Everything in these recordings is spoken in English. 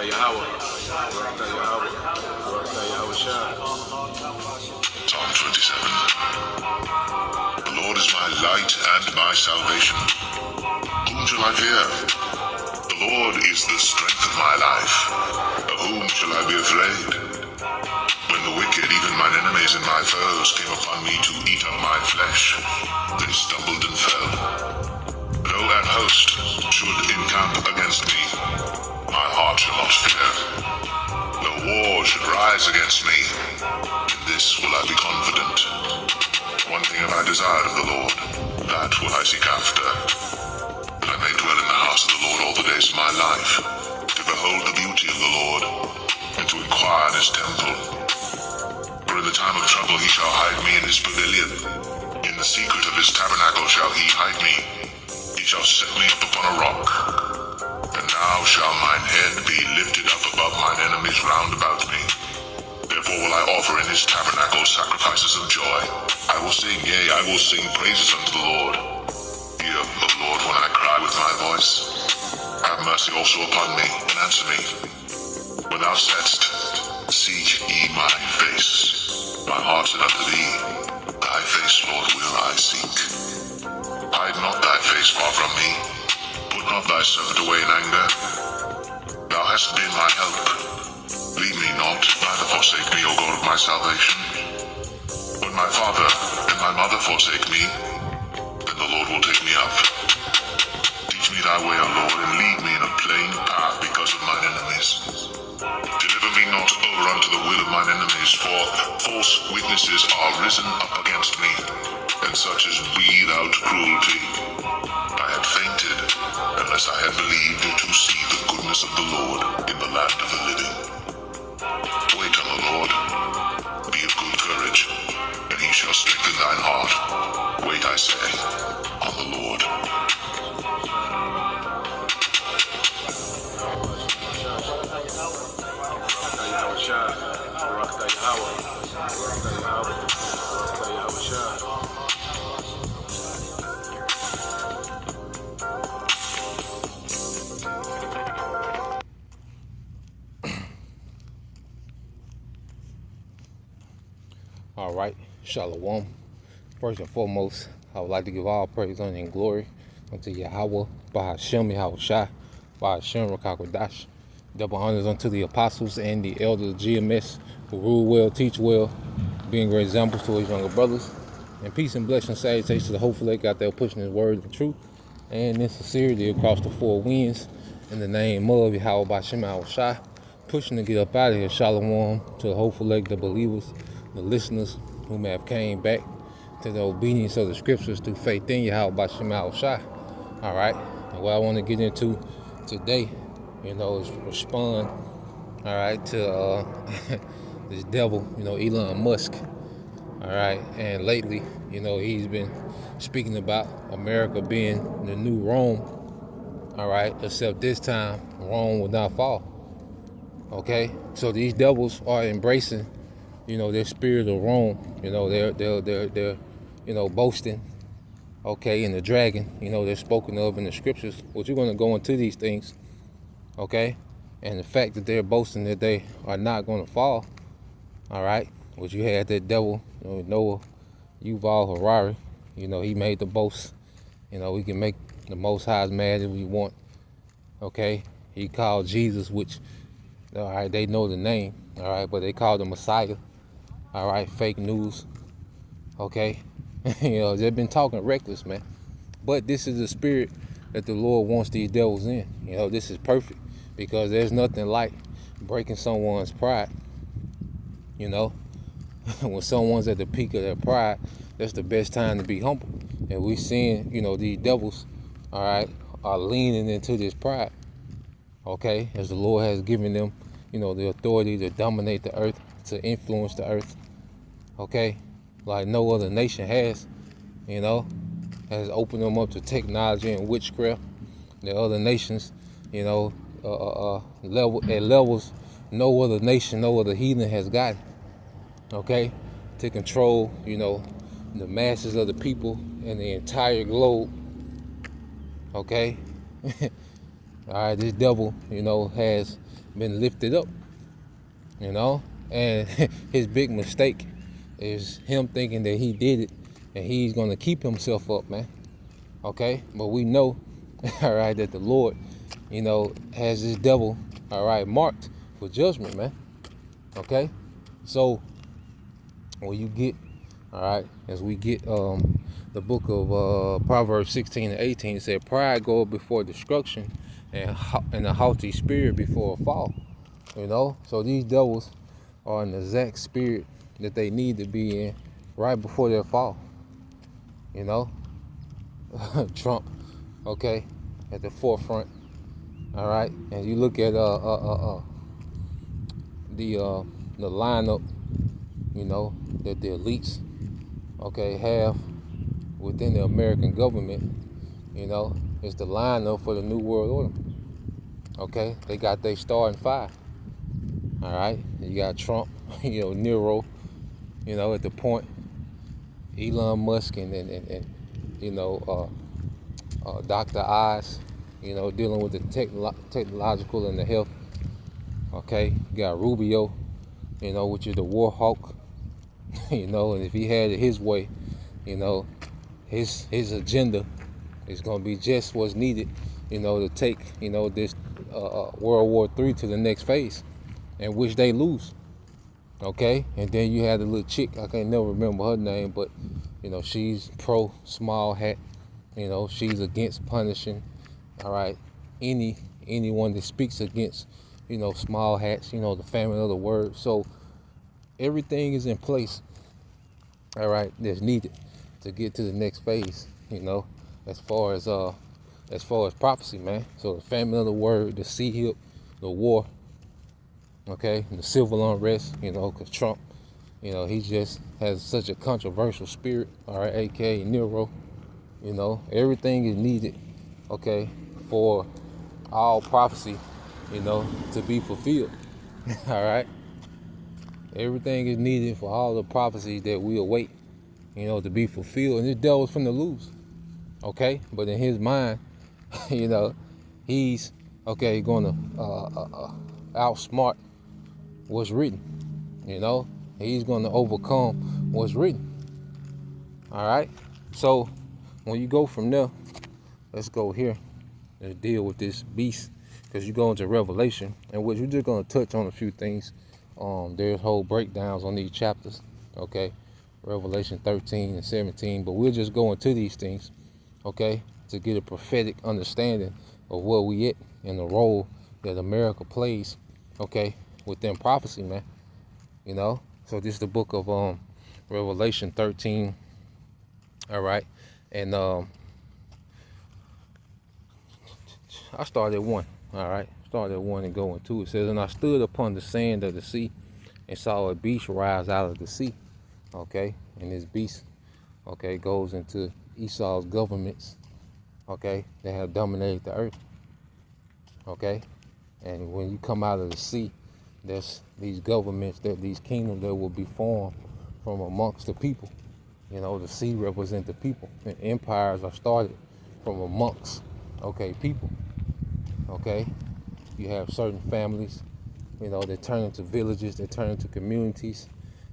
Psalm 27. The Lord is my light and my salvation. Whom shall I fear? The Lord is the strength of my life. Of whom shall I be afraid? When the wicked, even mine enemies and my foes, came upon me to eat up my flesh, they stumbled and fell. Though an host should encamp against me, my heart shall not fear. Though war should rise against me, in this will I be confident. One thing have I desired of the Lord, that will I seek after, that I may dwell in the house of the Lord all the days of my life, to behold the beauty of the Lord, and to inquire in his temple. For in the time of trouble he shall hide me in his pavilion. In the secret of his tabernacle shall he hide me. He shall set me up upon a rock. And now shall mine head be lifted up above mine enemies round about me. Therefore will I offer in his tabernacle sacrifices of joy. I will sing, yea, I will sing praises unto the Lord. Hear, O Lord, when I cry with my voice. Have mercy also upon me, and answer me. When thou saidst, seek ye my face. My heart said unto thee, thy face, Lord, will I seek. Hide not thy face far from me. Put not thy servant away in anger. Thou hast been my help. Leave me not, neither forsake me, O God of my salvation. When my father and my mother forsake me, then the Lord will take me up. Teach me thy way, O Lord, and lead me in a plain path because of mine enemies. Deliver me not over unto the will of mine enemies, for false witnesses are risen up against me, and such as breathe out cruelty. I had fainted, unless I had believed to see the goodness of the Lord in the land of the living. Wait on the Lord, be of good courage, and he shall strengthen thine heart. Wait, I say, on the Lord. All right, Shalom. First and foremost, I would like to give all praise, honor, and glory unto Yahweh, Bahashem Yahushua, Bahashem Rakakwadash. Double honors unto the apostles and the elders of GMS who rule well, teach well, being great examples to his younger brothers. And peace and blessings, salutations to the hopeful they got there pushing his word and truth and in sincerity across the four winds. In the name of Yahweh Bahashem Yahushua, pushing to get up out of here. Shalom to the hopeful leg, the believers, the listeners who may have came back to the obedience of the scriptures through faith in Yahweh Bahashem Yahushua. All right, and what I want to get into today, is respond, all right, to this devil, Elon Musk, all right, and lately, he's been speaking about America being the new Rome, all right, except this time, Rome will not fall, okay? So these devils are embracing, their spirit of Rome, they're boasting, okay, and the dragon, they're spoken of in the scriptures, which you're going to go into these things, okay, and the fact that they're boasting that they are not going to fall, all right, which you had that devil, Noah Yuval Harari, he made the boast, we can make the Most High mad if we want, okay, he called Jesus, which, all right, they know the name, all right, but they called him Messiah, all right, fake news, okay, they've been talking reckless, man, but this is the spirit that the Lord wants these devils in, this is perfect, because there's nothing like breaking someone's pride, when someone's at the peak of their pride, that's the best time to be humble, and we're seeing, these devils, all right, are leaning into this pride, okay, as the Lord has given them, the authority to dominate the earth, to influence the earth, okay, like no other nation has, has opened them up to technology and witchcraft. The other nations, levels no other nation, no other heathen has gotten, okay, to control, the masses of the people and the entire globe, okay. All right, this devil, has been lifted up, you know. And his big mistake is him thinking that he did it and he's gonna keep himself up, man. Okay, but we know, all right, that the Lord, you know, has this devil, all right, marked for judgment, man. Okay, so when you get, all right, as we get the book of Proverbs 16 and 18, it said, pride goeth before destruction, and a haughty spirit before a fall. You know, so these devils are in the exact spirit that they need to be in right before their fall. You know, Trump, okay, at the forefront. All right, and you look at the lineup, you know, that the elites, okay, have within the American government. You know, it's the lineup for the New World Order. Okay, they got their starting five. All right, you got Trump, you know, Nero, you know, at the point, Elon Musk, and you know, Dr. Oz, you know, dealing with the technological and the health. Okay, you got Rubio, you know, which is the war hawk, you know, and if he had it his way, you know, his agenda is going to be just what's needed, you know, to take, you know, this World War III to the next phase, in which they lose. Okay, and then you had the little chick, I can't never remember her name, but you know, she's pro small hat. You know, she's against punishing, all right, anyone that speaks against, you know, small hats, you know, the family of the word. So everything is in place, all right, that's needed to get to the next phase, you know, as far as prophecy, man. So the family of the word, the sea hip, the war, okay, the civil unrest, you know, because Trump, you know, he just has such a controversial spirit, all right, aka Nero. You know, everything is needed, okay, for all prophecy, you know, to be fulfilled. All right, everything is needed for all the prophecies that we await, you know, to be fulfilled. And this devil's finna lose, okay. But in his mind, you know, he's okay gonna outsmart what's written. You know, he's gonna overcome what's written. All right, so when you go from there, let's go here and deal with this beast, because you go into Revelation, and which we're just going to touch on a few things. There's whole breakdowns on these chapters, okay, Revelation 13 and 17, but we'll just go into these things, okay, to get a prophetic understanding of where we at and the role that America plays, okay, within prophecy, man. You know, so this is the book of Revelation 13, all right. And I started at 1, all right? Started at 1 and go into it. It says, and I stood upon the sand of the sea and saw a beast rise out of the sea, okay? And this beast, okay, goes into Esau's governments, okay, that have dominated the earth, okay? And when you come out of the sea, there's these governments, these kingdoms that will be formed from amongst the people. You know, the sea represents the people. And empires are started from amongst, okay, people. Okay? You have certain families, you know, that turn into villages, that turn into communities,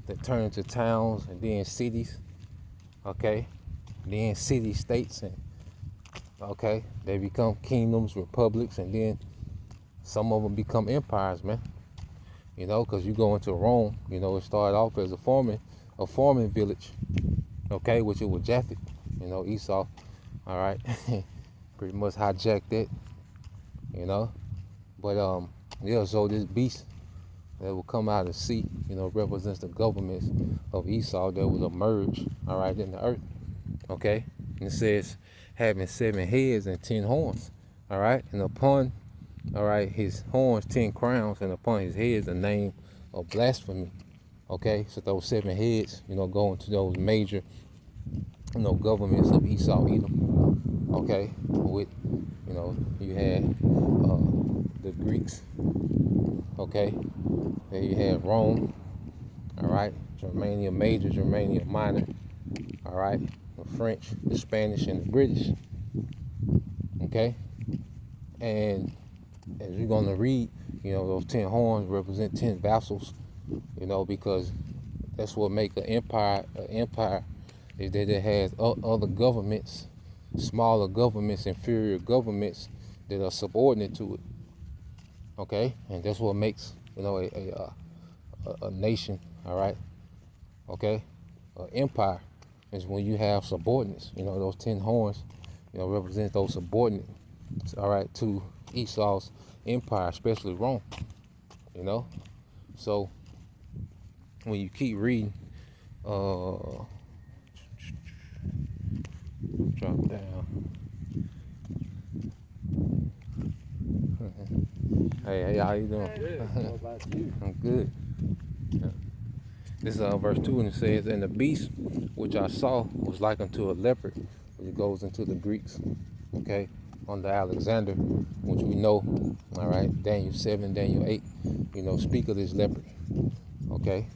that turn into towns and then cities. Okay? Then city states, and okay, they become kingdoms, republics, and then some of them become empires, man. You know, because you go into Rome, you know, it started off as a farming village. Okay, which it was Japhet, you know, Esau, all right, pretty much hijacked it, you know, but yeah, so this beast that will come out of the sea, you know, represents the governments of Esau that will emerge, all right, in the earth, okay, and it says having 7 heads and 10 horns, all right, and upon, all right, his horns 10 crowns, and upon his heads the name of blasphemy. Okay, so those 7 heads, you know, go into those major, you know, governments of Esau, Edom. Okay, with, you know, you had the Greeks. Okay, then you had Rome. All right, Germania Major, Germania Minor. All right, the French, the Spanish, and the British. Okay, and as we're gonna read, You know, those 10 horns represent 10 vassals, you know, because that's what make an empire an empire, is that it has other governments, smaller governments, inferior governments that are subordinate to it. Okay, and that's what makes, you know, a nation. All right, okay, an empire is when you have subordinates. You know, those 10 horns, you know, represent those subordinates. All right, to Esau's empire, especially Rome. You know, so when you keep reading, drop down. Hey, how you doing? Good. How about you? I'm good. Yeah. This is verse 2, and it says, "And the beast which I saw was like unto a leopard," which goes into the Greeks, okay, under Alexander, which we know, all right, Daniel 7, Daniel 8, you know, speak of this leopard, okay,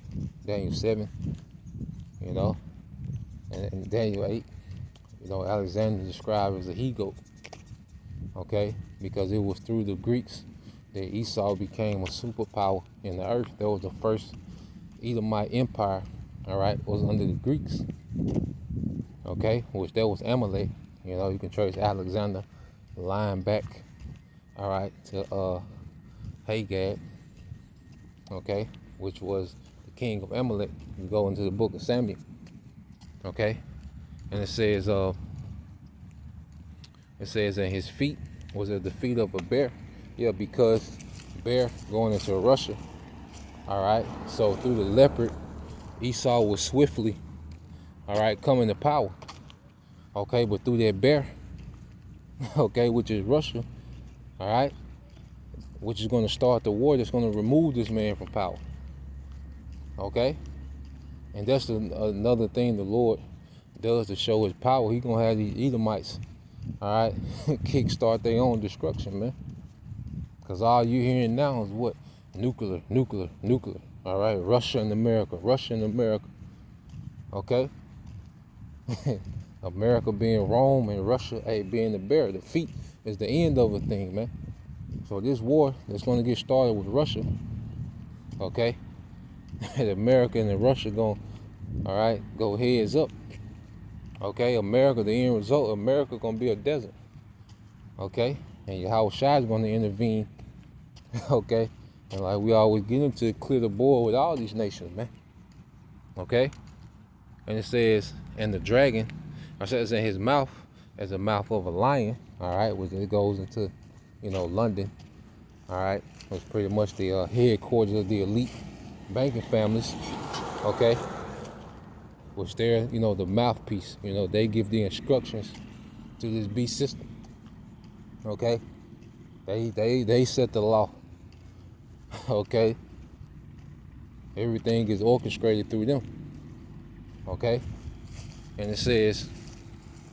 Daniel 7, you know, and Daniel 8, you know, Alexander described as a he-goat, okay, because it was through the Greeks that Esau became a superpower in the earth. That was the first Edomite empire, all right, was under the Greeks, okay, which that was Amalek. You know, you can trace Alexander line back, all right, to Hagag, okay, which was the king of Amalek. You go into the book of Samuel, okay, and it says, and his feet was at the feet of a bear. Yeah, because bear going into Russia. All right. So through the leopard, Esau was swiftly, all right, coming to power. Okay, but through that bear, okay, which is Russia, all right, which is going to start the war that's going to remove this man from power. Okay, and that's another thing the Lord does to show his power. He gonna have these Edomites, all right, kickstart their own destruction, man. Because all you hearing now is what? Nuclear. All right, Russia and America. Okay? America being Rome and Russia, hey, being the bear. The feet is the end of a thing, man. So this war that's going to get started with Russia, okay? And America and Russia going, all right, go heads up. Okay, America, the end result, America going to be a desert. Okay? And Yahweh Shai is going to intervene, okay? And like we always get into, clear the board with all these nations, man. Okay? And it says, and the dragon, or says in his mouth, as the mouth of a lion, all right, which it goes into, you know, London, all right, was pretty much the headquarters of the elite banking families, okay? Which they're, you know, the mouthpiece, you know, they give the instructions to this beast system. Okay, they set the law. Okay, everything is orchestrated through them. Okay, and it says,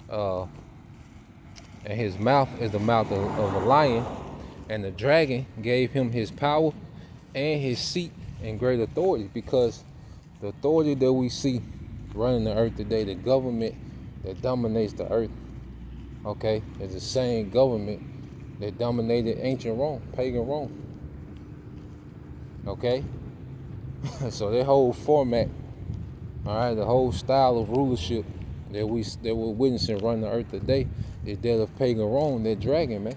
and his mouth is the mouth of a lion, and the dragon gave him his power and his seat and great authority, because the authority that we see running the earth today, the government that dominates the earth, okay, is the same government that dominated ancient Rome, pagan Rome. Okay? So that whole format, all right, the whole style of rulership that we're witnessing running the earth today is that of pagan Rome, that dragon, man.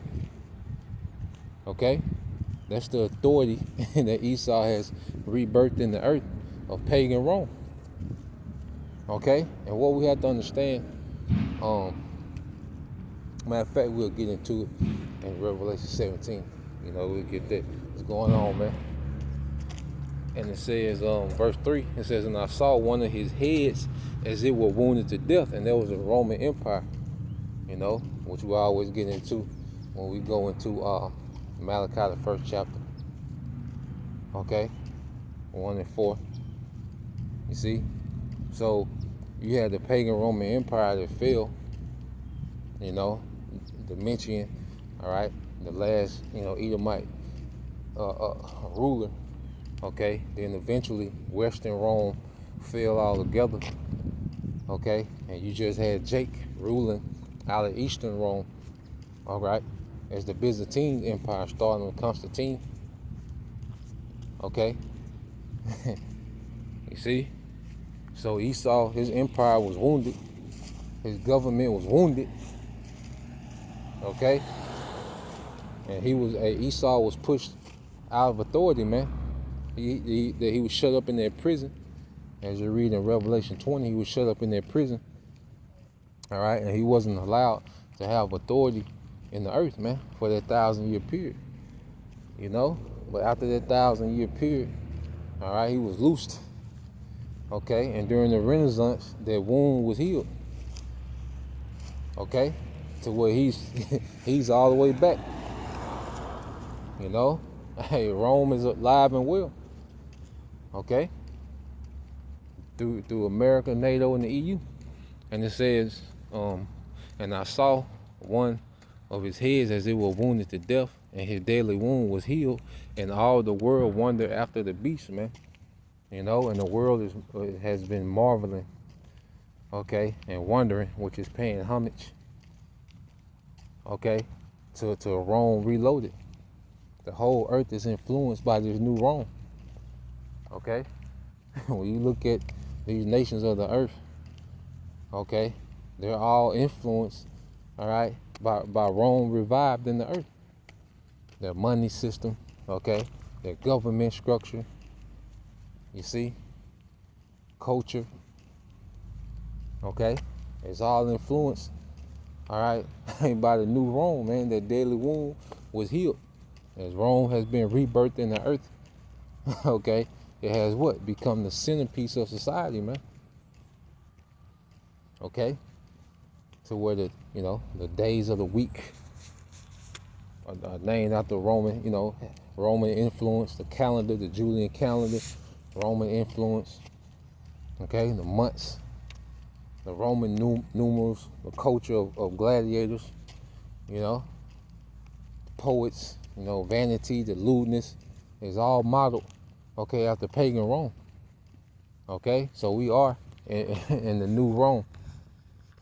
Okay? That's the authority that Esau has rebirthed in the earth of pagan Rome. Okay? And what we have to understand, matter of fact, we'll get into it in Revelation 17. You know, we'll get that. What's going on, man? And it says, verse 3, it says, and I saw one of his heads as it were wounded to death, and there was a Roman Empire, you know, which we always get into when we go into Malachi, the first chapter. Okay? 1 and 4. You see? So you had the pagan Roman Empire that fell, you know, Domitian, all right, the last, you know, Edomite ruler, okay, then eventually Western Rome fell all together, okay, and you just had Jake ruling out of Eastern Rome, all right, as the Byzantine Empire starting with Constantine, Okay? You see? So Esau, his empire was wounded. His government was wounded. Okay? And Esau was pushed out of authority, man. He was shut up in that prison. As you read in Revelation 20, he was shut up in that prison. All right? And he wasn't allowed to have authority in the earth, man, for that 1,000-year period. You know? But after that 1,000-year period, all right, he was loosed. Okay? And during the Renaissance, that wound was healed. Okay? To where he's all the way back. You know? Hey, Rome is alive and well. Okay? Through America, NATO, and the EU. And it says, and I saw one of his heads as it was wounded to death, and his deadly wound was healed, and all the world wondered after the beast, man. You know, and the world has been marveling, okay, and wondering, which is paying homage, okay, to Rome reloaded. The whole earth is influenced by this new Rome, okay? When you look at these nations of the earth, okay, they're all influenced, all right, by Rome revived in the earth. Their money system, okay, their government structure, you see, culture, okay, it's all influenced, all right, by the new Rome, man. That deadly wound was healed. As Rome has been rebirthed in the earth, okay, it has what? Become the centerpiece of society, man. Okay? To where the days of the week are named after Roman, Roman influence, the calendar, the Julian calendar, Roman influence. Okay, the months, the Roman numerals, the culture of gladiators, poets, vanity, the lewdness is all modeled, okay, after pagan Rome. Okay, so we are in the new Rome.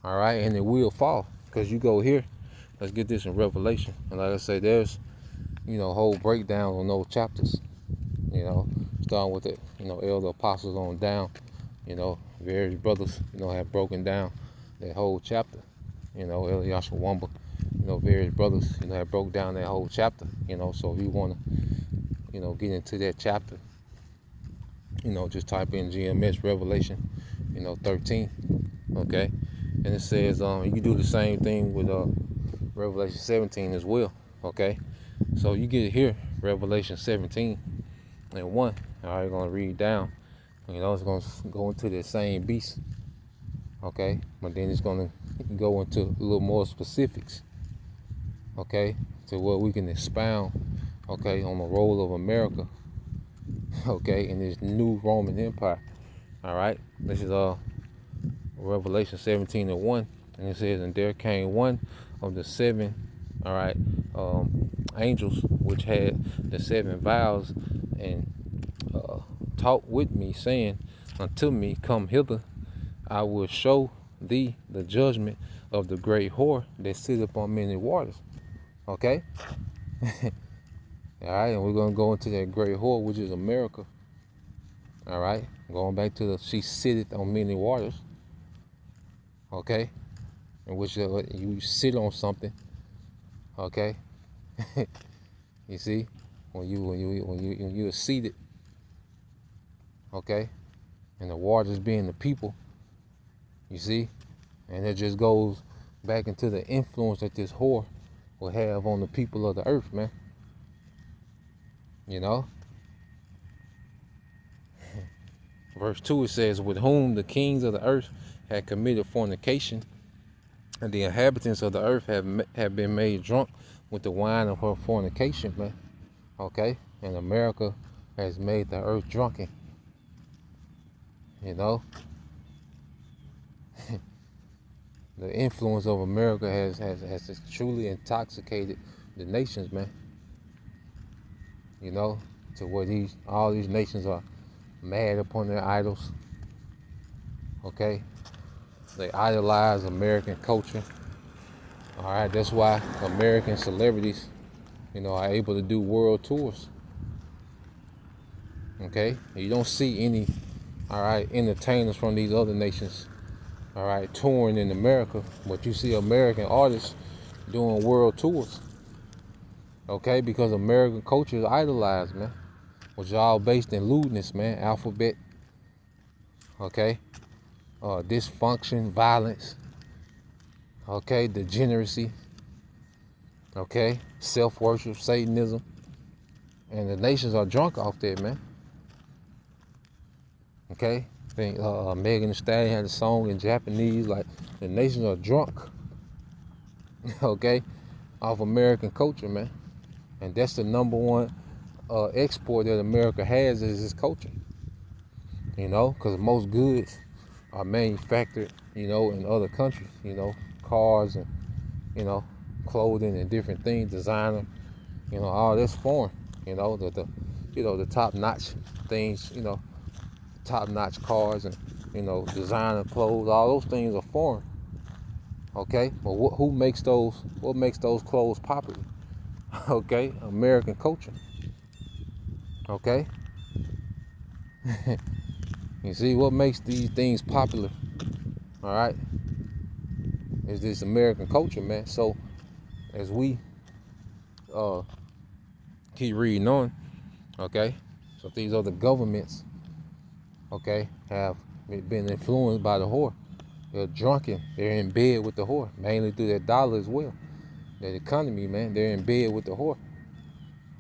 All right, and it will fall, because you go here. Let's get this in Revelation, and like I say, there's whole breakdown on those chapters. Starting with the elder apostles on down. Various brothers have broken down that whole chapter. Elder Yashua Wamba, various brothers have broke down that whole chapter. So if you want to get into that chapter, just type in GMS Revelation 13. Okay, and it says you can do the same thing with Revelation 17 as well. Okay, so you get it here, Revelation 17 and 1. All right, going to read down. It's going to go into the same beast. Okay, but then it's going to go into a little more specifics. Okay, to where we can expound, okay, on the role of America, okay, in this new Roman Empire. All right, this is Revelation 17 and 1, and it says, and there came one of the seven, all right, angels, which had the seven vials, and talked with me, saying unto me, come hither, I will show thee the judgment of the great whore that sitteth upon many waters. Okay? All right, and we're going to go into that great whore, which is America. All right, going back to she sitteth on many waters. Okay? In which you sit on something. Okay? You see? When you're seated. Okay? And the waters being the people. You see? And it just goes back into the influence that this whore will have on the people of the earth, man. Verse 2, it says, with whom the kings of the earth had committed fornication, and the inhabitants of the earth have been made drunk with the wine of her fornication, man. Okay? And America has made the earth drunken. The influence of America has truly intoxicated the nations, man. To where all these nations are mad upon their idols. Okay? They idolize American culture. All right, that's why American celebrities, are able to do world tours. Okay, you don't see any, all right, entertainers from these other nations, all right, touring in America, but you see American artists doing world tours. Okay, because American culture is idolized, man, which is all based in lewdness, man. Alphabet, okay, dysfunction, violence, okay, degeneracy, okay, self-worship, Satanism, and the nations are drunk off that, man. Okay, I think Megan Thee Stallion had a song in Japanese like the nations are drunk, okay, off American culture, man, and that's the number one export that America has is its culture. You know, because most goods are manufactured, you know, in other countries. You know, cars and you know, clothing and different things, designer, you know, all this foreign. You know, the top notch things, you know, top notch cars and you know, designer clothes, all those things are foreign. Okay, but who makes those? What makes those clothes popular? Okay, American culture. Okay, you see what makes these things popular? All right, is this American culture, man. So as we uh, keep reading on, okay, so these other governments, okay, have been influenced by the whore. They're drunken. They're in bed with the whore, mainly through that dollar as well. That economy, man, they're in bed with the whore.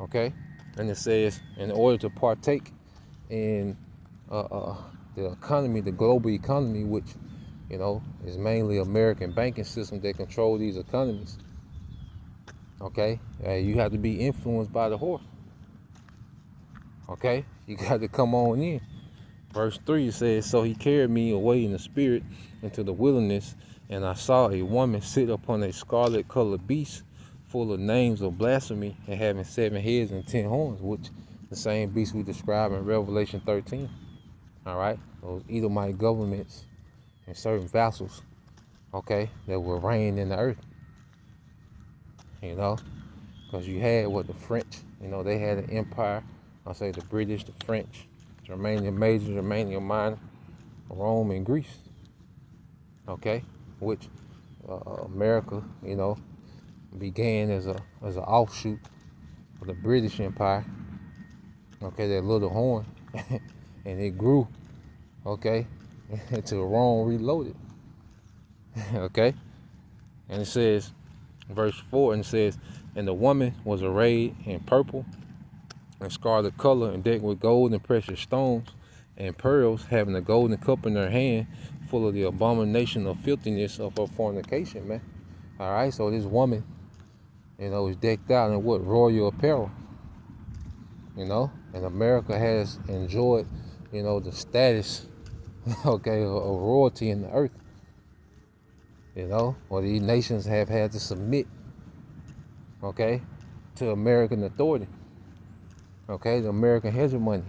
Okay, and it says in order to partake in the economy, the global economy, which you know is mainly American banking system that control these economies. Okay, you have to be influenced by the whore. Okay, you got to come on in. Verse 3 says, so he carried me away in the spirit into the wilderness, and I saw a woman sit upon a scarlet colored beast full of names of blasphemy and having 7 heads and 10 horns, which the same beast we describe in Revelation 13. All right, those Edomite governments and certain vassals, okay, that will reign in the earth. You know, because you had what the French, you know, they had an empire. I'll say the British, the French, Germania Major, Germania Minor, Rome, and Greece. Okay, which America, you know, began as an offshoot of the British Empire. Okay, that little horn, and it grew. Okay, until Rome reloaded. Okay, and it says, verse 4, and it says, and the woman was arrayed in purple and scarlet color and decked with gold and precious stones and pearls, having a golden cup in her hand full of the abomination of filthiness of her fornication, man. All right, so this woman, you know, is decked out in what? Royal apparel, you know, and America has enjoyed, you know, the status, okay, of royalty in the earth, you know, or these nations have had to submit, okay, to American authority, okay, the American hegemony.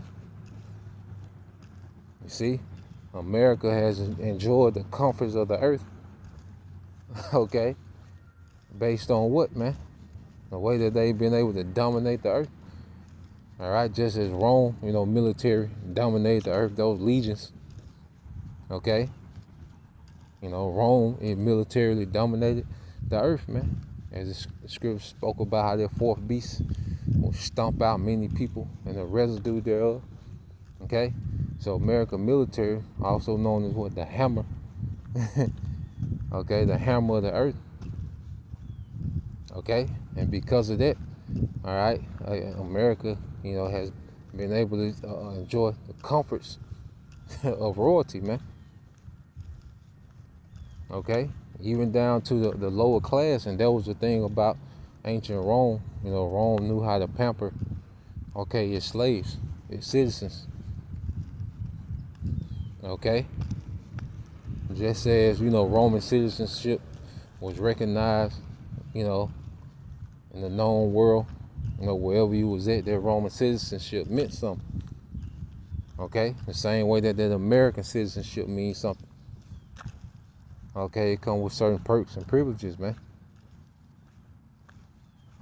You see, America has enjoyed the comforts of the earth, okay, based on what, man? The way that they've been able to dominate the earth. All right, just as Rome, you know, military dominated the earth, those legions, okay? You know, Rome, it militarily dominated the earth, man. As the scripture spoke about how their fourth beast will stomp out many people and the residue thereof, okay? So American military, also known as what? The hammer, okay? The hammer of the earth, okay? And because of that, all right, America, you know, has been able to enjoy the comforts of royalty, man. Okay, even down to the lower class, and that was the thing about ancient Rome. You know, Rome knew how to pamper, okay, its slaves, its citizens. Okay, just as you know, Roman citizenship was recognized, you know, in the known world. You know, wherever you was at, that Roman citizenship meant something. Okay, the same way that American citizenship means something. Okay, it comes with certain perks and privileges, man.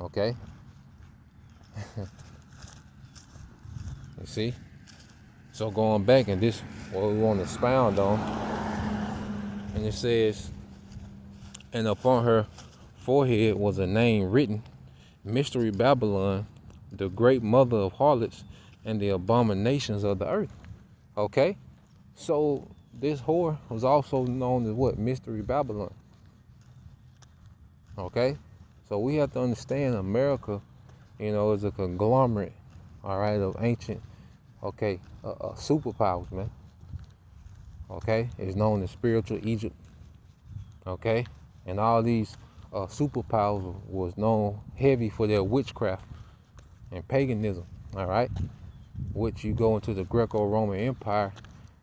Okay. You see? So going back, and this what we want to expound on, and it says, and upon her forehead was a name written, Mystery Babylon, the great mother of harlots and the abominations of the earth. Okay? So this whore was also known as what? Mystery Babylon. Okay? So we have to understand America, is a conglomerate, all right, of ancient, superpowers, man. Okay? It's known as spiritual Egypt. Okay? And all these superpowers was known heavy for their witchcraft and paganism, all right? Which you go into the Greco-Roman Empire,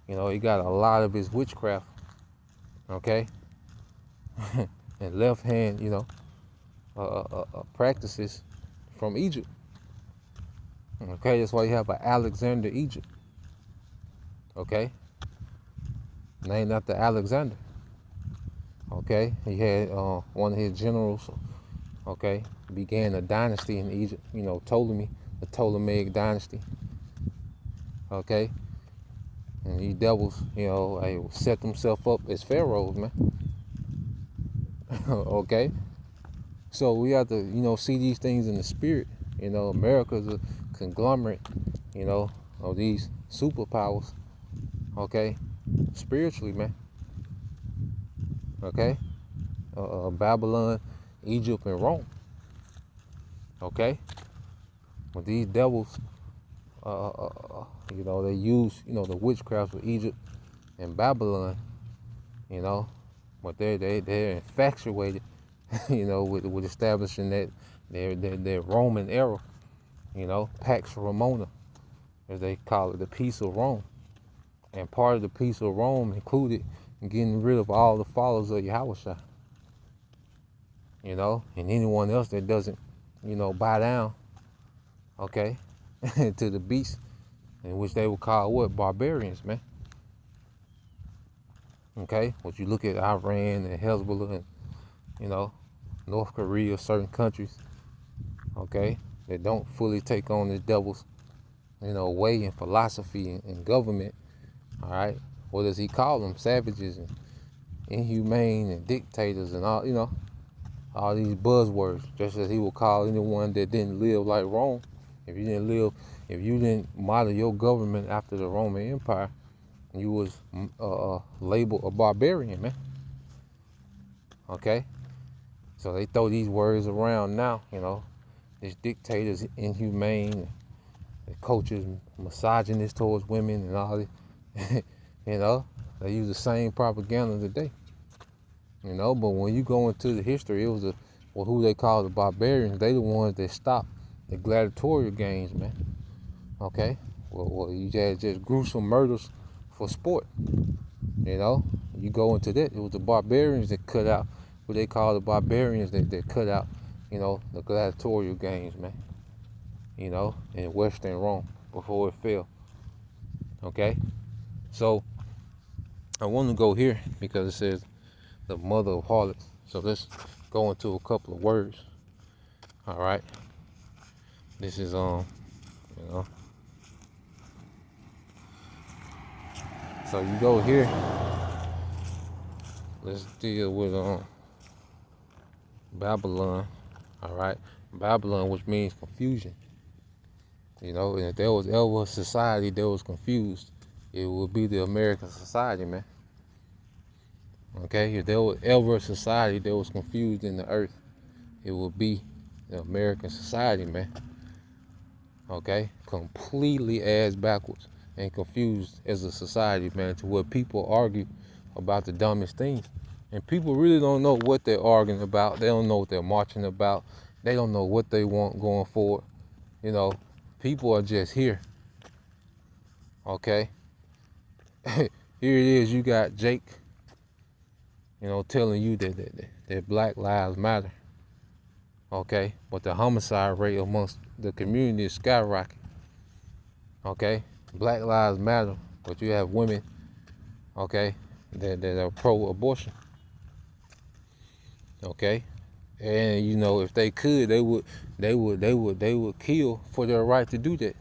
he got a lot of his witchcraft, okay? And left hand, practices from Egypt. Okay, that's why you have an Alexander Egypt. Okay? Named after Alexander. Okay? He had one of his generals, okay, began a dynasty in Egypt, Ptolemy, the Ptolemaic dynasty. Okay? And these devils, they set themselves up as pharaohs, man. Okay? So we have to, see these things in the spirit. America's a conglomerate, of these superpowers, okay, spiritually, man. Okay? Babylon, Egypt, and Rome. Okay? But these devils, they use, the witchcraft of Egypt and Babylon, but they're infatuated, with establishing that their Roman era, Pax Romana, as they call it, the peace of Rome. And part of the peace of Rome included getting rid of all the followers of Yahushua, and anyone else that doesn't, bow down, okay, to the beast, in which they would call what? Barbarians, man. Okay, but you look at Iran and Hezbollah and, North Korea, certain countries, okay, that don't fully take on the devil's, way and philosophy and government, all right. What does he call them? Savages and inhumane and dictators and all, all these buzzwords, just as he would call anyone that didn't live like Rome. If you didn't model your government after the Roman Empire, you was labeled a barbarian, man. Okay? So they throw these words around now, This dictator's inhumane, the culture's misogynist towards women and all this. They use the same propaganda today. But when you go into the history, it was who they call the barbarians. They the ones that stopped the gladiatorial games, man. Okay? Well, you had just gruesome murders for sport. You go into that, it was the barbarians that cut out, what they call the barbarians that cut out, the gladiatorial games, man. In Western Rome before it fell. Okay? So, I want to go here because it says the mother of harlots. So let's go into a couple of words. All right. This is So you go here. Let's deal with Babylon. All right. Babylon, which means confusion. And if there was ever a society that was confused, it would be the American society, man. Okay, if there was ever a society that was confused in the earth, it would be the American society, man. Okay, completely ass backwards and confused as a society, man, to where people argue about the dumbest things. And people really don't know what they're arguing about. They don't know what they're marching about. They don't know what they want going forward. People are just here. Okay. Here it is, you got Jake, telling you that Black Lives Matter. Okay, but the homicide rate amongst the community is skyrocketing. Okay, Black Lives Matter, but you have women, okay, that are pro-abortion. Okay, and if they could, they would kill for their right to do that.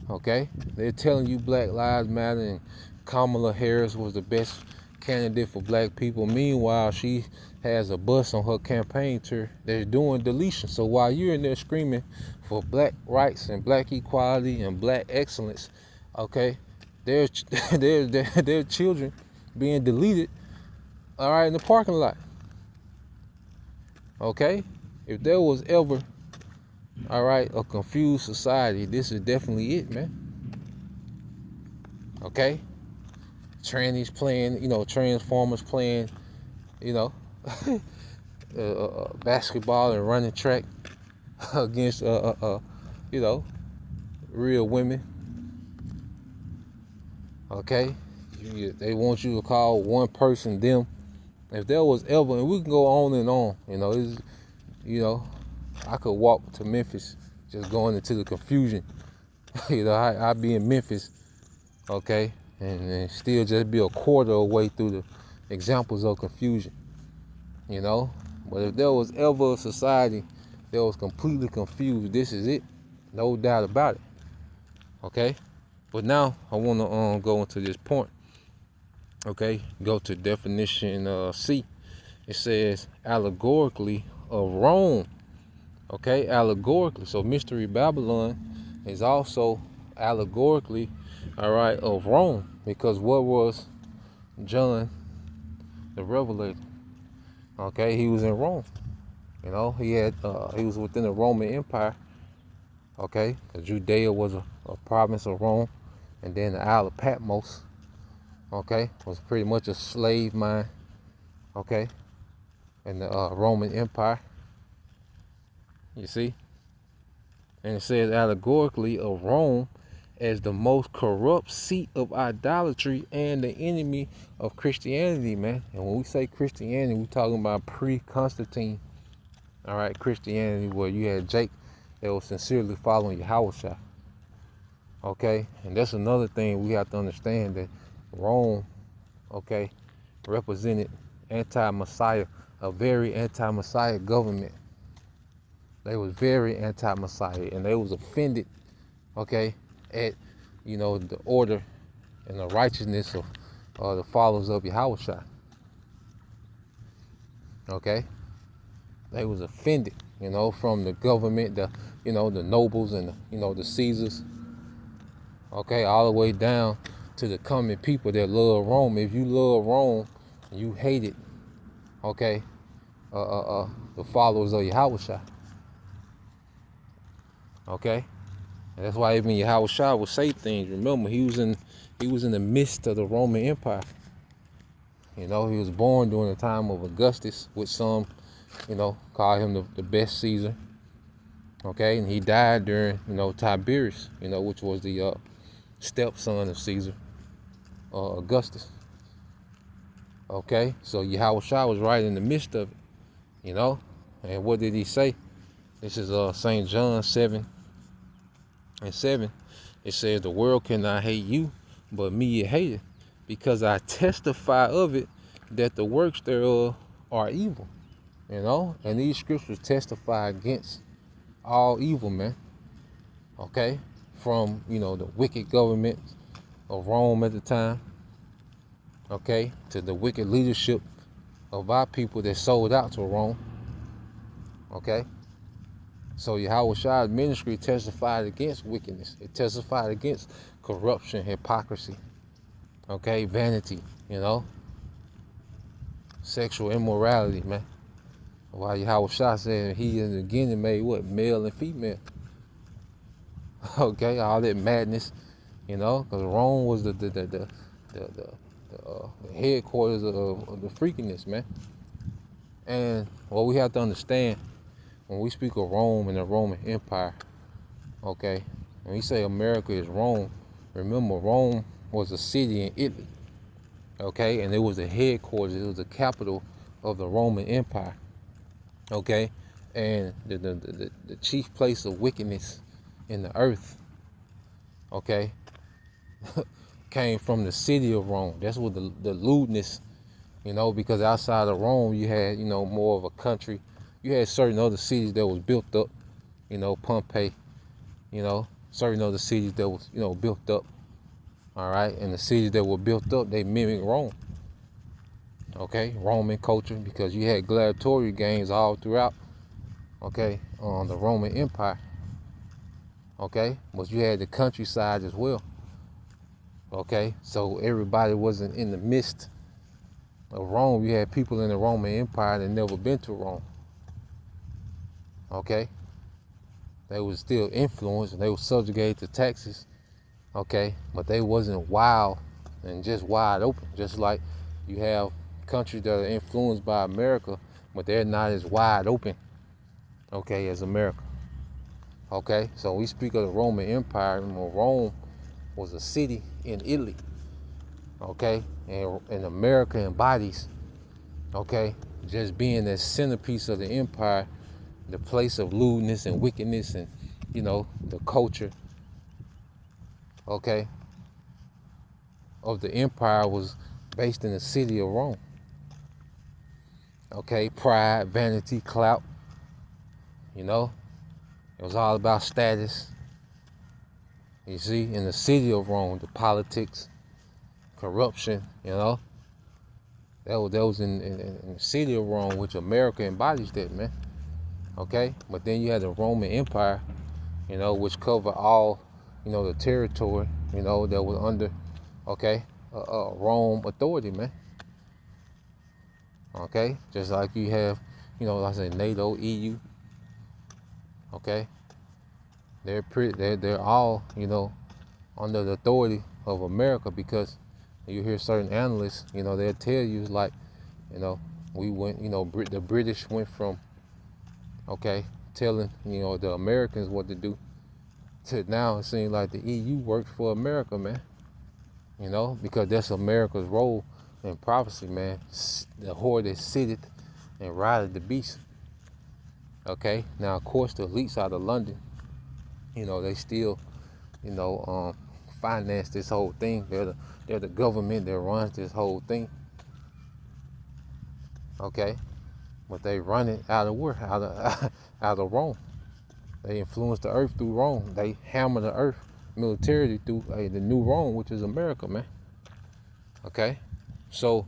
Okay, they're telling you Black Lives Matter and Kamala Harris was the best candidate for black people. Meanwhile, she has a bus on her campaign tour that's doing deletion. So while you're in there screaming for black rights and black equality and black excellence, okay, there's their children being deleted, all right, in the parking lot. Okay, if there was ever, all right, a confused society, this is definitely it, man. Okay, trannies playing, transformers playing, you know, basketball and running track against, real women. Okay, they want you to call one person them. If there was ever, and we can go on and on, I could walk to Memphis just going into the confusion. I'd be in Memphis, okay, and still just be a quarter away through the examples of confusion, But if there was ever a society that was completely confused, this is it, no doubt about it, okay? But now I want to go into this point, okay? Go to definition C. It says allegorically of Rome, okay? Allegorically. So Mystery Babylon is also allegorically, all right, of Rome, because what was John the Revelator? Okay, he was in Rome. He was within the Roman Empire. Okay, Judea was a province of Rome, and then the Isle of Patmos, okay, was pretty much a slave mine, okay, in the Roman Empire. You see, and it says allegorically of Rome as the most corrupt seat of idolatry and the enemy of Christianity, man. And when we say Christianity, we're talking about pre-Constantine, all right, Christianity, where you had Jake that was sincerely following Yahushua. Okay, and that's another thing we have to understand, that Rome, okay, represented anti-Messiah, a very anti-Messiah government. They was very anti-Messiah, and they was offended, okay, at, the order and the righteousness of the followers of Yahushua. Okay, they was offended, from the government, the nobles and the Caesars. Okay, all the way down to the common people that love Rome. If you love Rome, you hate it. Okay, the followers of Yahushua. Okay, and that's why even Yahushua would say things. Remember, he was in the midst of the Roman Empire. He was born during the time of Augustus, which some, call him the best Caesar. Okay, and he died during, Tiberius, which was the stepson of Caesar, Augustus. Okay, so Yahushua was right in the midst of it, And what did he say? This is St. John 7:7. It says, the world cannot hate you, but me it hateth, because I testify of it that the works thereof are evil. And these scriptures testify against all evil, man. Okay, from the wicked government of Rome at the time, okay, to the wicked leadership of our people that sold out to Rome. Okay, so Yahushua's ministry testified against wickedness. It testified against corruption, hypocrisy, okay, vanity, sexual immorality, man. While Yahushua said he in the beginning made what? Male and female. Okay, all that madness, because Rome was the headquarters of the freakiness, man. And what we have to understand, when we speak of Rome and the Roman Empire, okay, when we say America is Rome, remember Rome was a city in Italy, okay, and it was the headquarters, it was the capital of the Roman Empire, okay, and the chief place of wickedness in the earth, okay, came from the city of Rome. That's what the lewdness, because outside of Rome you had, more of a country. You had certain other cities that was built up, Pompeii, certain other cities that was, built up. All right, and the cities that were built up, they mimic Rome. Okay, Roman culture, because you had gladiatorial games all throughout. Okay, on the Roman Empire. Okay, but you had the countryside as well. Okay, so everybody wasn't in the midst of Rome. You had people in the Roman Empire that never been to Rome. Okay, they was still influenced and they were subjugated to taxes. Okay, but they wasn't wild and just wide open. Just like you have countries that are influenced by America, but they're not as wide open. Okay, as America. Okay, so we speak of the Roman Empire. Rome was a city in Italy. Okay, and America embodies. Okay, just being the centerpiece of the empire, the place of lewdness and wickedness, and the culture. Okay, of the empire was based in the city of Rome. Okay, pride, vanity, clout. It was all about status. You see, in the city of Rome, the politics, corruption, that was in the city of Rome, which America embodies that, man. Okay, but then you had the Roman Empire, which covered all, the territory, that was under, Rome authority, man. Okay, just like you have, like I say, NATO, EU. Okay, they're all, under the authority of America, because you hear certain analysts, they'll tell you like, we went, the British went from, telling, the Americans what to do, to now it seems like the EU works for America, man. Because that's America's role in prophecy, man. The whore that sitteth and rideth the beast. Okay, now of course the elites out of London, they still, finance this whole thing. They're the government that runs this whole thing. Okay, but they run it out of where? Out of Rome. They influence the earth through Rome. They hammer the earth militarily through the new Rome, which is America, man. Okay, so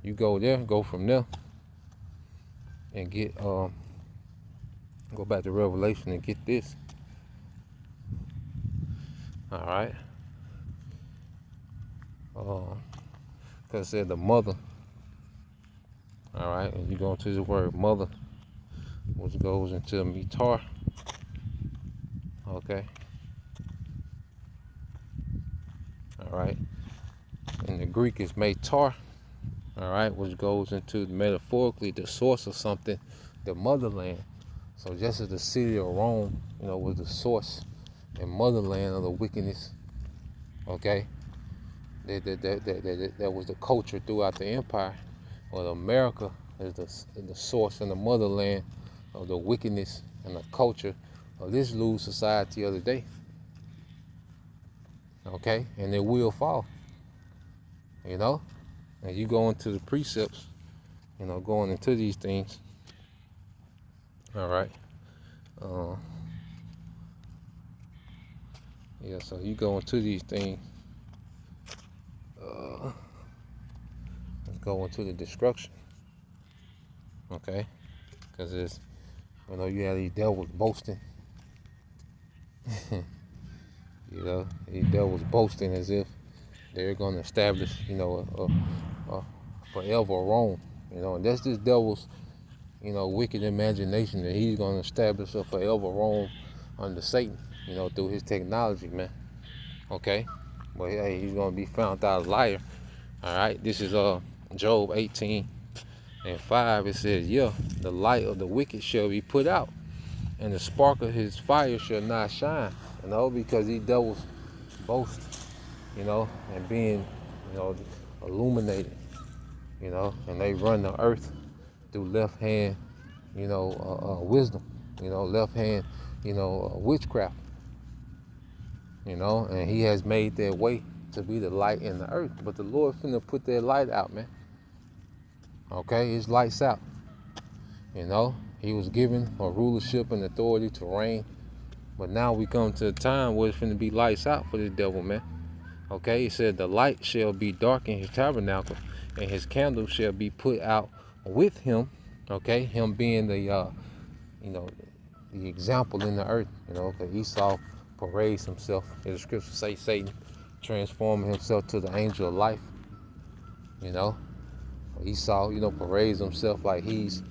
you go from there, and get go back to Revelation and get this. All right. Because it said the mother. All right, and you go into the word mother, which goes into mitar. Okay. All right. In the Greek is matar. All right, which goes into metaphorically the source of something, the motherland. So just as the city of Rome, was the source and motherland of the wickedness. Okay. That was the culture throughout the empire. Well, America is the source and the motherland of the wickedness and the culture of this loose society of the day. Okay, and it will fall. And you go into the precepts, going into these things. All right. Yeah, so you go into these things. Let's go into the destruction. Okay, because it's, you have these devils boasting. These devils boasting as if they're going to establish, a forever Rome. And that's this devil's, wicked imagination that he's going to establish a forever Rome under Satan, through his technology, man. Okay, but hey, he's going to be found out a liar. All right, this is Job 18:5. It says, yeah, the light of the wicked shall be put out, and the spark of his fire shall not shine. Because these devils boast, and being, illuminated, and they run the earth through left hand, wisdom, left hand, witchcraft, and he has made their way to be the light in the earth. But the Lord finna put that light out, man. Okay, his light's out. He was given a rulership and authority to reign, But now we come to a time where it's finna be lights out for this devil, man. Okay, it said the light shall be dark in his tabernacle, and his candle shall be put out with him. Okay, him being the the example in the earth. Because Esau parades himself. As the scriptures say, Satan transforming himself to the angel of life. Esau, parades himself like he's,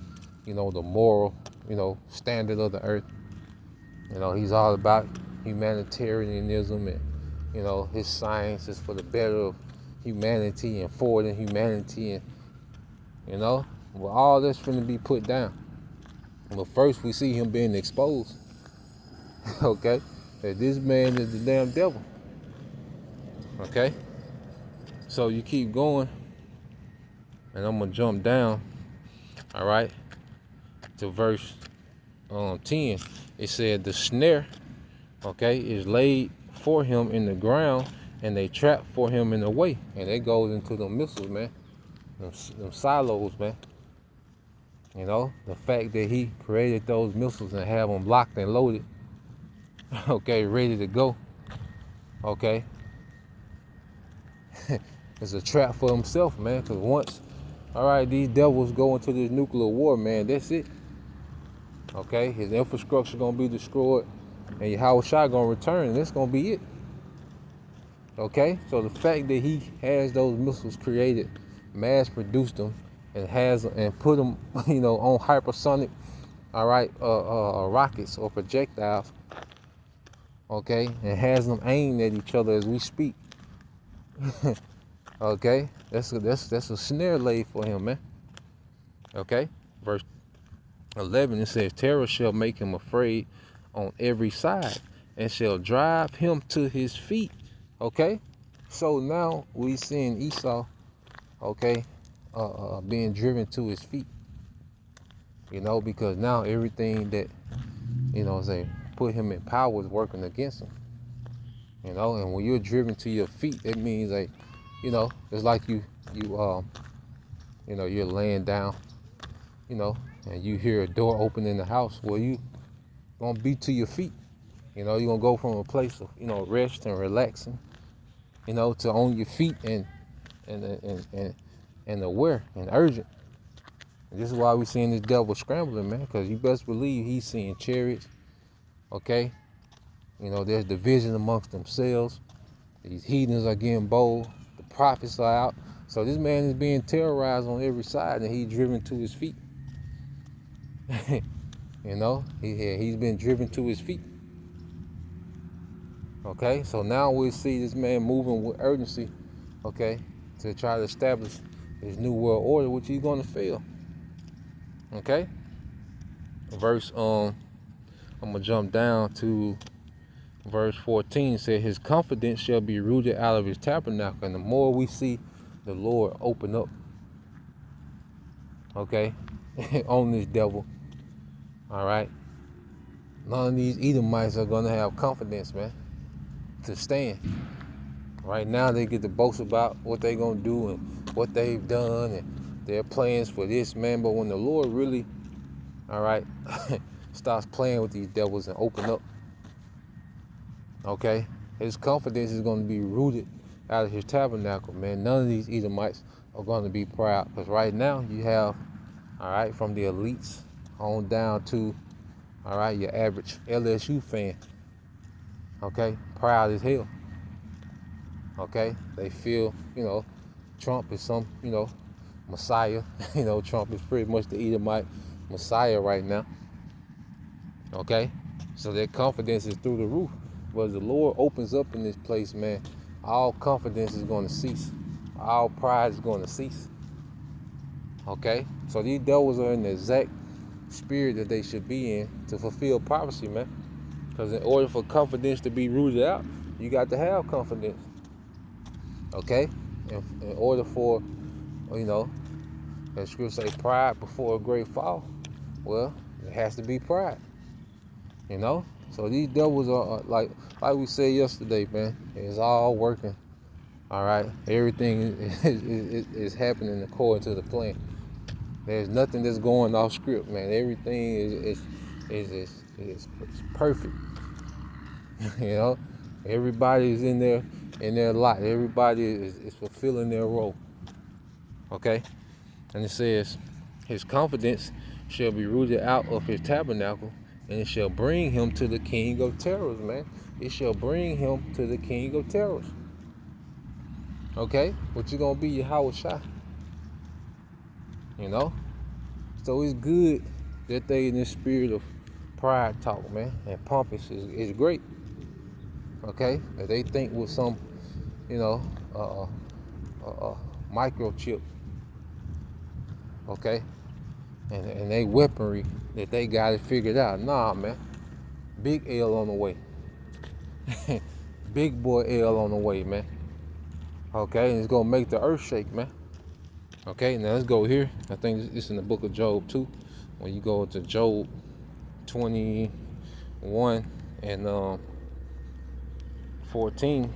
the moral, standard of the earth. He's all about humanitarianism, and his science is for the better of humanity and forwarding humanity, and well, all this finna be put down. But first we see him being exposed. Okay, that this man is the damn devil. Okay, so you keep going, and I'm gonna jump down. All right, to verse 10. It said the snare, okay, is laid for him in the ground, and they trap for him in the way. And it goes into the missiles, man. Them silos, man. The fact that he created those missiles and have them locked and loaded, okay, ready to go, okay, it's a trap for himself, man. Because once, all right, these devils go into this nuclear war, man, that's it. Okay, his infrastructure gonna be destroyed, and Yahweh Shai gonna return, and that's gonna be it. Okay, so the fact that he has those missiles created, mass produced them, and put them, on hypersonic, all right, rockets or projectiles, okay, and has them aimed at each other as we speak. Okay, that's a snare laid for him, man. Okay, verse 11, it says, terror shall make him afraid on every side, and shall drive him to his feet. Okay, so now we seeing Esau, okay, being driven to his feet. Because now everything that put him in power is working against him. And when you're driven to your feet, it means like, it's like you're laying down, and you hear a door open in the house. Well, you gonna be to your feet. You're gonna go from a place of rest and relaxing, to on your feet and aware and urgent. And this is why we're seeing this devil scrambling, man. Because you best believe he's seeing chariots. Okay, there's division amongst themselves. These heathens are getting bold. The prophets are out. So this man is being terrorized on every side, and he's driven to his feet. He's been driven to his feet. Okay, so now we see this man moving with urgency, okay, to try to establish his new world order, which he's going to fail. Okay, verse I'm gonna jump down to verse 14. Said his confidence shall be rooted out of his tabernacle. And the more we see the Lord open up, okay, on this devil, all right, none of these Edomites are gonna have confidence, man, to stand. Right now they get to boast about what they're gonna do and what they've done and their plans for this, man. But when the Lord really, all right, starts playing with these devils and open up, okay, his confidence is going to be rooted out of his tabernacle, man. None of these Edomites are going to be proud, because right now you have, all right, from the elites on down to, all right, your average LSU fan, okay, proud as hell. Okay, they feel, Trump is some, Messiah. Trump is pretty much the Edomite Messiah right now. Okay, so their confidence is through the roof. But as the Lord opens up in this place, man, all confidence is going to cease. All pride is going to cease. Okay, so these devils are in the exact spirit that they should be in to fulfill prophecy, man. Because in order for confidence to be rooted out, you got to have confidence. Okay, in order for, as scripture say, pride before a great fall. Well, it has to be pride. So these devils are like we said yesterday, man. It's all working. All right, everything is happening according to the plan. There's nothing that's going off script, man. Everything is perfect. You know, everybody is in their lot. Everybody is fulfilling their role. Okay, and it says, his confidence shall be rooted out of his tabernacle, and it shall bring him to the king of terrors, man. It shall bring him to the king of terrors. Okay, but you're gonna be Yahweh Shai. You know, so it's good that they in this spirit of pride talk, man, and pompous is great. Okay, that they think with some, you know, microchip. Okay, and they weaponry that they got it figured out. Nah, man, big L on the way. Big boy L on the way, man. Okay, and it's gonna make the earth shake, man. Okay, now let's go here. I think it's in the book of Job too. When you go to Job 21 and 14,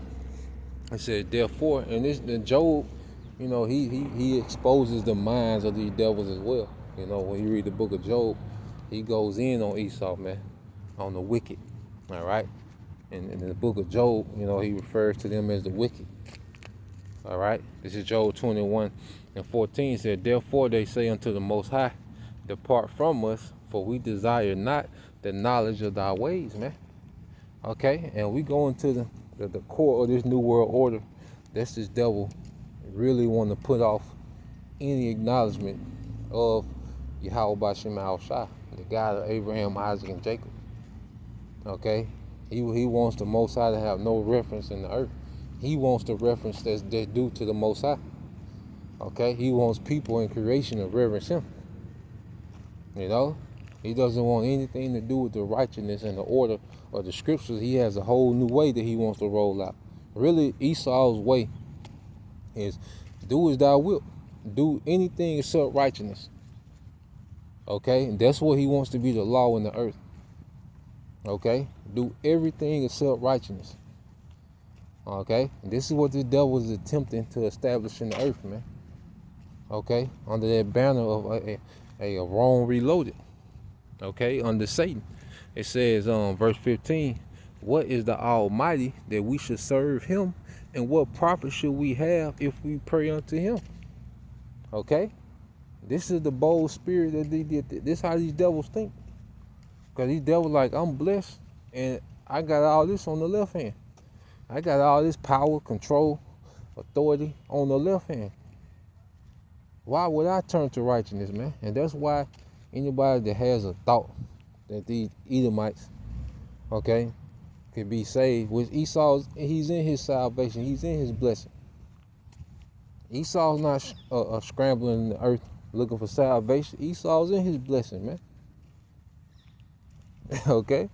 it said, therefore, and this the Job, you know, he exposes the minds of these devils as well. You know, when you read the book of Job, he goes in on Esau, man, on the wicked. All right, and in the book of Job, you know, he refers to them as the wicked. All right, this is Job 21 and 14. Said, therefore they say unto the Most High, depart from us, for we desire not the knowledge of thy ways, man. Okay, and we go into the core of this new world order. That's this devil really want to put off any acknowledgement of Yahweh B'Shem Al-Shai, the God of Abraham, Isaac, and Jacob. Okay, he wants the Most High to have no reference in the earth. He wants the reference that's due to the Most High. Okay, he wants people in creation to reverence him. You know, he doesn't want anything to do with the righteousness and the order of the scriptures. He has a whole new way that he wants to roll out. Really, Esau's way is do as thou wilt. Do anything except righteousness. Okay, and that's what he wants to be the law in the earth. Okay, do everything except righteousness. Okay, and this is what the devil is attempting to establish in the earth, man. Okay, under that banner of a Rome reloaded. Okay, under Satan. It says, verse 15, what is the Almighty that we should serve him, and what profit should we have if we pray unto him? Okay, this is the bold spirit that they did. This is how these devils think. Because these devils like, I'm blessed, and I got all this on the left hand. I got all this power, control, authority on the left hand. Why would I turn to righteousness, man? And that's why anybody that has a thought that these Edomites, okay, could be saved, which Esau's, he's in his salvation, he's in his blessing. Esau's not scrambling the earth looking for salvation. Esau's in his blessing, man. Okay?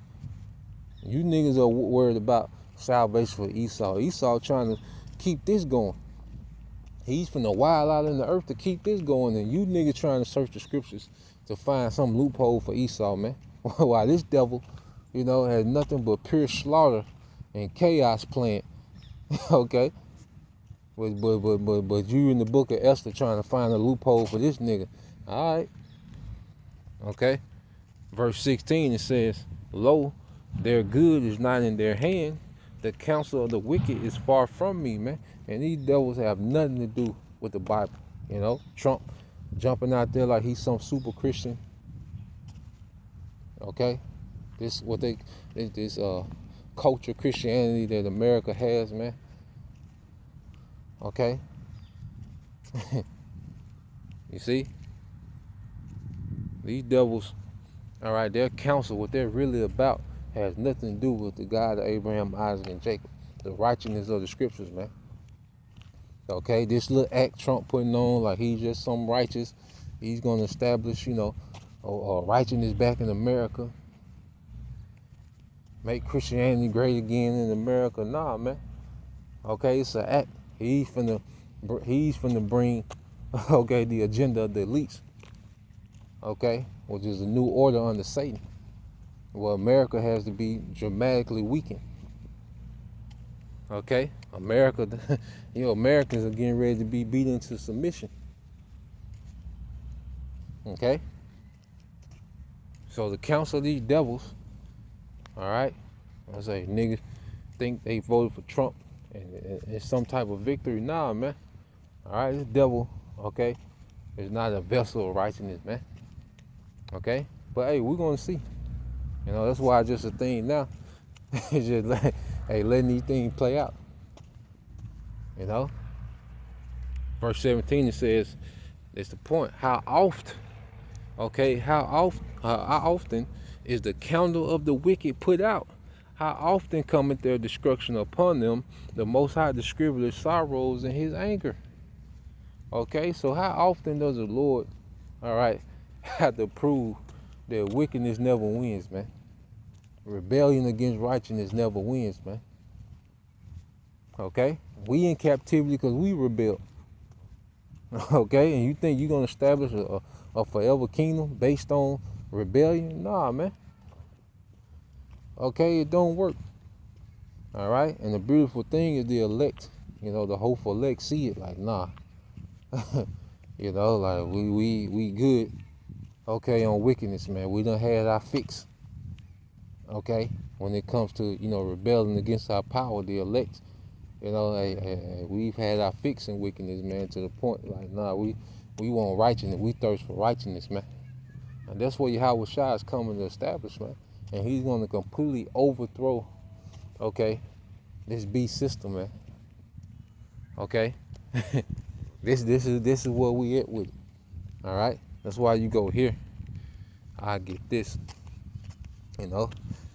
You niggas are worried about salvation for Esau. Esau trying to keep this going. He's finna wild out in the earth to keep this going, and you niggas trying to search the scriptures to find some loophole for Esau, man. While this devil, you know, has nothing but pure slaughter and chaos planned. Okay? But you in the book of Esther trying to find a loophole for this nigga. Alright. Okay? Verse 16, it says, lo, their good is not in their hand. The counsel of the wicked is far from me, man. And these devils have nothing to do with the Bible. You know, Trump jumping out there like he's some super Christian. Okay? This culture Christianity that America has, man. Okay? You see? These devils, all right, their counsel, what they're really about, has nothing to do with the God of Abraham, Isaac, and Jacob. The righteousness of the scriptures, man. Okay, this little act Trump putting on like he's just some righteous. He's going to establish, you know, righteousness back in America. Make Christianity great again in America. Nah, man. Okay, it's an act. He's finna bring, okay, the agenda of the elites. Okay, which is a new order under Satan. Well, America has to be dramatically weakened. Okay, America, you know, Americans are getting ready to be beat into submission. Okay, so the counsel of these devils, all right, I say niggas think they voted for Trump and it's some type of victory. Nah, man. All right, this devil, okay, is not a vessel of righteousness, man. Okay, but hey, we're gonna see. You know, that's why it's just a thing now. It's just like, hey, letting these things play out. You know, verse 17 it says, it's the point. How often, okay, how often is the candle of the wicked put out? How often cometh their destruction upon them? The Most High distributeth sorrows in his anger. Okay, so how often does the Lord, all right, have to prove that wickedness never wins, man? Rebellion against righteousness never wins, man. Okay, we in captivity because we rebelled. Okay, and you think you're gonna establish a forever kingdom based on rebellion? Nah, man. Okay, it don't work. All right, and the beautiful thing is the elect. You know, the hopeful elect see it like, nah. You know, like we good. Okay, on wickedness, man. We done had our fix. Okay, when it comes to, you know, rebelling against our power, the elect. You know, we've had our fix in wickedness, man, to the point like, nah, we want righteousness. We thirst for righteousness, man. And that's what Yahweh Shai is coming to establish, man. And he's going to completely overthrow, okay, this beast system, man. Okay, this is where we at with it. All right, that's why you go here. I get this, you know,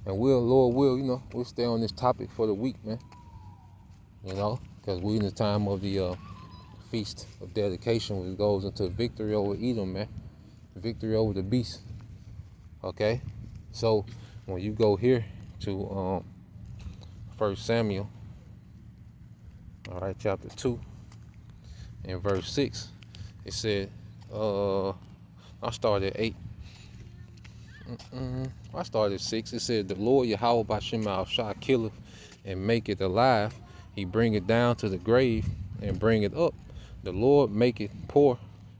and Lord will, you know, we'll stay on this topic for the week, man. You know, because we in the time of the feast of dedication, which goes into victory over Edom, man. Victory over the beast. Okay, so when you go here to 1 Samuel, all right, chapter 2 and verse 6, it said, I started at 8. I started at 6. It said, the Lord Yahweh Ba'Shem Al-Shah killeth and make it alive. He bring it down to the grave and bring it up. The Lord make it poor.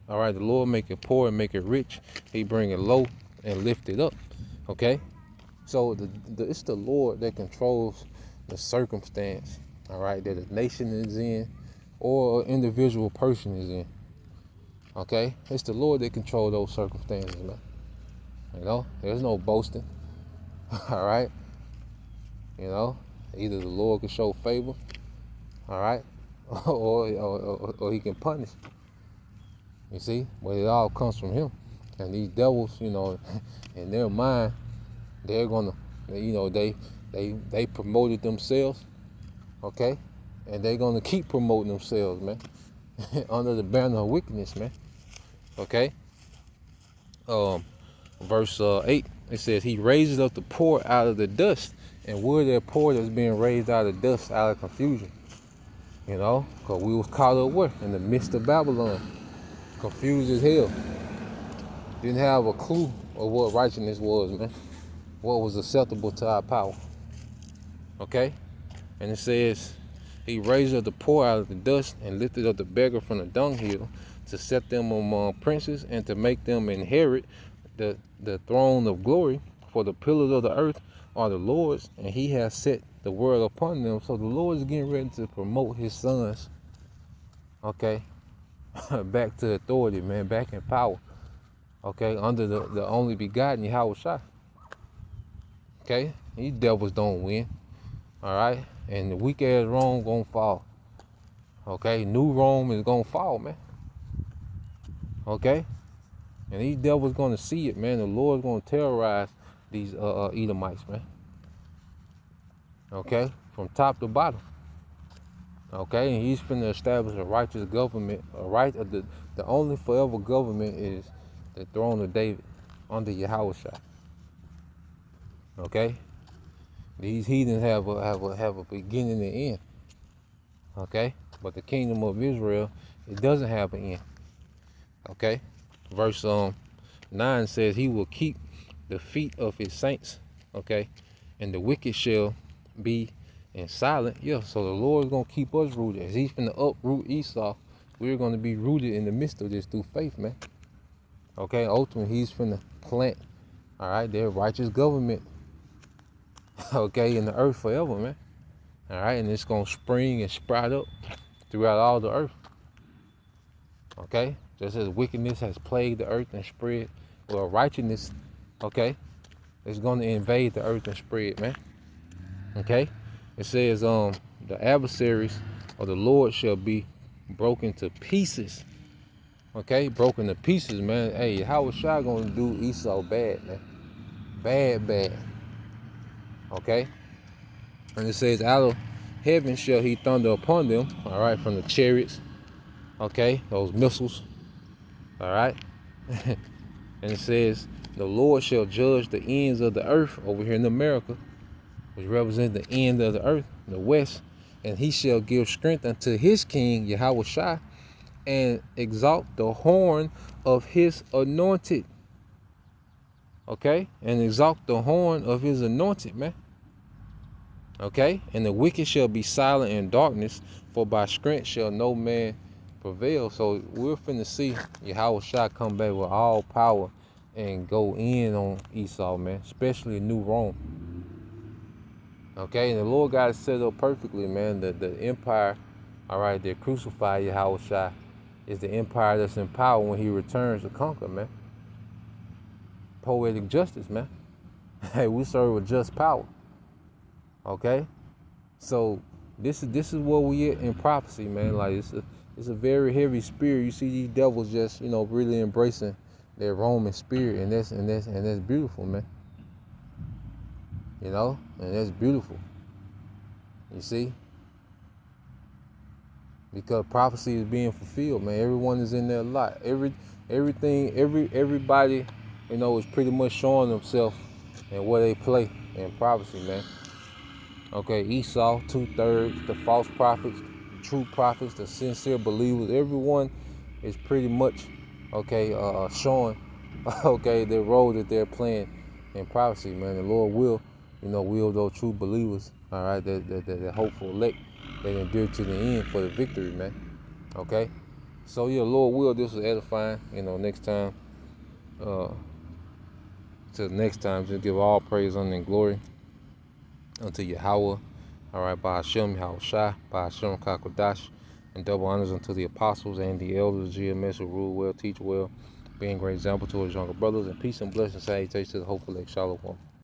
All right, the Lord make it poor and make it rich. He bring it low and lift it up. Okay, so it's the Lord that controls the circumstance. All right, that a nation is in or an individual person is in. Okay, it's the Lord that controls those circumstances, man. You know, there's no boasting. All right, you know, either the Lord can show favor, all right, or he can punish. You see, but it all comes from him. And these devils, you know, in their mind, they're gonna, you know, they promoted themselves, okay, and they're gonna keep promoting themselves, man, under the banner of wickedness, man. Okay. Verse 8, it says, he raises up the poor out of the dust. And we're that poor that's being raised out of dust, out of confusion. You know, because we was caught up where? In the midst of Babylon. Confused as hell. Didn't have a clue of what righteousness was, man. What was acceptable to our power. Okay? And it says, he raised up the poor out of the dust and lifted up the beggar from the dunghill to set them among princes and to make them inherit the throne of glory. For the pillars of the earth are the Lord's, and he has set the world upon them. So the Lord is getting ready to promote his sons, okay, back to authority, man, back in power, okay, under the only begotten Yahweh Shai. Okay, these devils don't win, all right, and the weak ass Rome gonna fall. Okay, new Rome is gonna fall, man. Okay, and these devils gonna see it, man. The Lord's gonna terrorize these Edomites, man. Okay, from top to bottom. Okay, and he's finna establish a righteous government. The only forever government is the throne of David under Yahweh Shai. Okay, these heathens have a beginning and end. Okay, but the kingdom of Israel, it doesn't have an end. Okay, verse 9 says, he will keep the feet of his saints. Okay, and the wicked shall be in silent. Yeah, so the Lord is gonna keep us rooted. As he's finna uproot Esau, we're gonna be rooted in the midst of this through faith, man. Okay, ultimately he's finna plant, all right, their righteous government okay, in the earth forever, man. All right, and it's gonna spring and sprout up throughout all the earth. Okay, just as wickedness has plagued the earth and spread, well, righteousness, okay, is gonna invade the earth and spread, man. Okay, it says the adversaries of the Lord shall be broken to pieces. Okay, broken to pieces, man. Hey, how was Shai gonna do Esau bad, man? Bad. Okay, and it says out of heaven shall he thunder upon them. All right, from the chariots. Okay, those missiles. All right, and it says the Lord shall judge the ends of the earth over here in America, which represents the end of the earth, the west, and he shall give strength unto his king Yahweh Shai, and exalt the horn of his anointed. Okay, and exalt the horn of his anointed, man. Okay, and the wicked shall be silent in darkness, for by strength shall no man prevail. So we're finna see Yahweh Shai come back with all power and go in on Esau, man, especially New Rome. Okay, and the Lord got it set up perfectly, man. The empire, all right, that crucified Yahweh Shai is the empire that's in power when he returns to conquer, man. Poetic justice, man. Hey, we serve a just power. Okay, so this is where we at in prophecy, man. Like it's a very heavy spirit. You see these devils just really embracing their Roman spirit, and that's beautiful, man. And that's beautiful. You see, because prophecy is being fulfilled, man. Everyone is in their lot. Everybody, is pretty much showing themselves and where they play in prophecy, man. Okay, Esau, 2/3, the false prophets, the true prophets, the sincere believers, everyone is pretty much, showing, their role that they're playing in prophecy, man. The Lord will, will those true believers, all right, that hopeful elect, that endure to the end for the victory, man. Okay, so yeah, Lord will, this was edifying, next time, till next time, just give all praise, honor, and glory unto Yahweh, all right, by Hashem, Yahweh Shai, by Hashem, Kakodash, and double honors unto the apostles and the elders, GMS, who rule well, teach well, being great example to his younger brothers, and peace and blessings, salutations to the hopeful elect. Shalom.